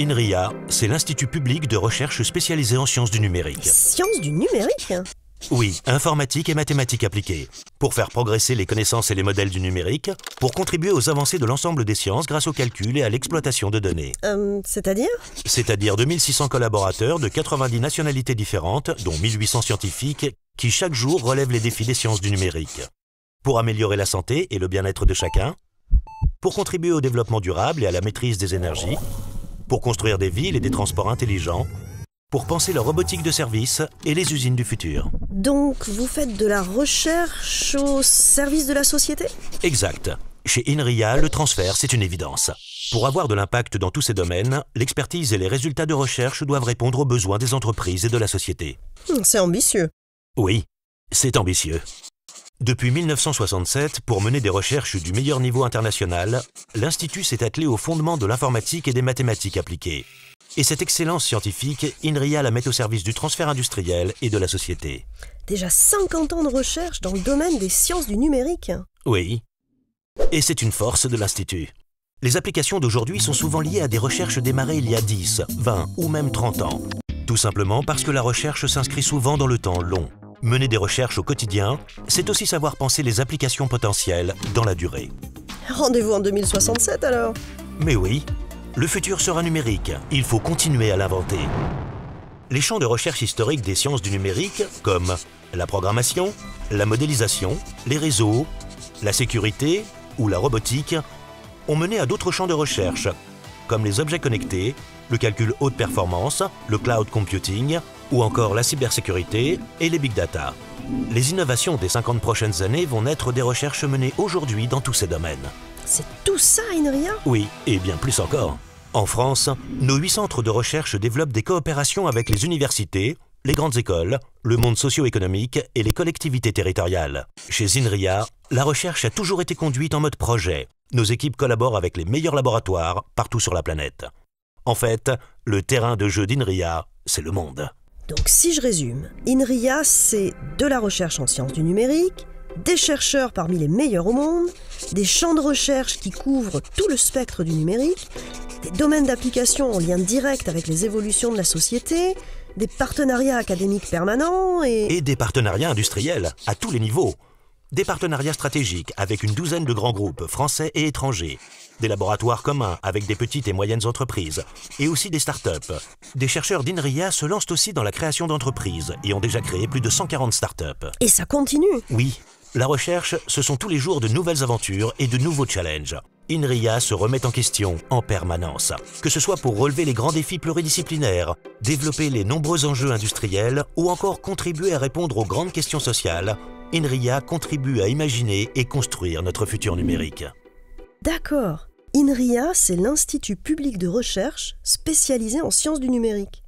INRIA, c'est l'Institut public de recherche spécialisé en sciences du numérique. Sciences du numérique? Oui, informatique et mathématiques appliquées. Pour faire progresser les connaissances et les modèles du numérique, pour contribuer aux avancées de l'ensemble des sciences grâce au calcul et à l'exploitation de données. C'est-à-dire? C'est-à-dire 2600 collaborateurs de 90 nationalités différentes, dont 1800 scientifiques, qui chaque jour relèvent les défis des sciences du numérique. Pour améliorer la santé et le bien-être de chacun, pour contribuer au développement durable et à la maîtrise des énergies, pour construire des villes et des transports intelligents, pour penser la robotique de service et les usines du futur. Donc, vous faites de la recherche au service de la société? Exact. Chez INRIA, le transfert, c'est une évidence. Pour avoir de l'impact dans tous ces domaines, l'expertise et les résultats de recherche doivent répondre aux besoins des entreprises et de la société. C'est ambitieux. Oui, c'est ambitieux. Depuis 1967, pour mener des recherches du meilleur niveau international, l'Institut s'est attelé au fondement de l'informatique et des mathématiques appliquées. Et cette excellence scientifique, INRIA la met au service du transfert industriel et de la société. Déjà 50 ans de recherche dans le domaine des sciences du numérique. Oui. Et c'est une force de l'Institut. Les applications d'aujourd'hui sont souvent liées à des recherches démarrées il y a 10, 20 ou même 30 ans. Tout simplement parce que la recherche s'inscrit souvent dans le temps long. Mener des recherches au quotidien, c'est aussi savoir penser les applications potentielles dans la durée. Rendez-vous en 2067 alors? Mais oui, le futur sera numérique, il faut continuer à l'inventer. Les champs de recherche historique des sciences du numérique, comme la programmation, la modélisation, les réseaux, la sécurité ou la robotique, ont mené à d'autres champs de recherche, comme les objets connectés, le calcul haute performance, le cloud computing, ou encore la cybersécurité et les big data. Les innovations des 50 prochaines années vont naître des recherches menées aujourd'hui dans tous ces domaines. C'est tout ça, INRIA? Oui, et bien plus encore. En France, nos 8 centres de recherche développent des coopérations avec les universités, les grandes écoles, le monde socio-économique et les collectivités territoriales. Chez INRIA, la recherche a toujours été conduite en mode projet. Nos équipes collaborent avec les meilleurs laboratoires partout sur la planète. En fait, le terrain de jeu d'INRIA, c'est le monde. Donc si je résume, INRIA, c'est de la recherche en sciences du numérique, des chercheurs parmi les meilleurs au monde, des champs de recherche qui couvrent tout le spectre du numérique, des domaines d'application en lien direct avec les évolutions de la société, des partenariats académiques permanents et des partenariats industriels à tous les niveaux. Des partenariats stratégiques avec une douzaine de grands groupes français et étrangers, des laboratoires communs avec des petites et moyennes entreprises, et aussi des startups. Des chercheurs d'INRIA se lancent aussi dans la création d'entreprises et ont déjà créé plus de 140 startups. Et ça continue? Oui, la recherche, ce sont tous les jours de nouvelles aventures et de nouveaux challenges. INRIA se remet en question en permanence, que ce soit pour relever les grands défis pluridisciplinaires, développer les nombreux enjeux industriels ou encore contribuer à répondre aux grandes questions sociales. INRIA contribue à imaginer et construire notre futur numérique. D'accord. INRIA, c'est l'Institut public de recherche spécialisé en sciences du numérique.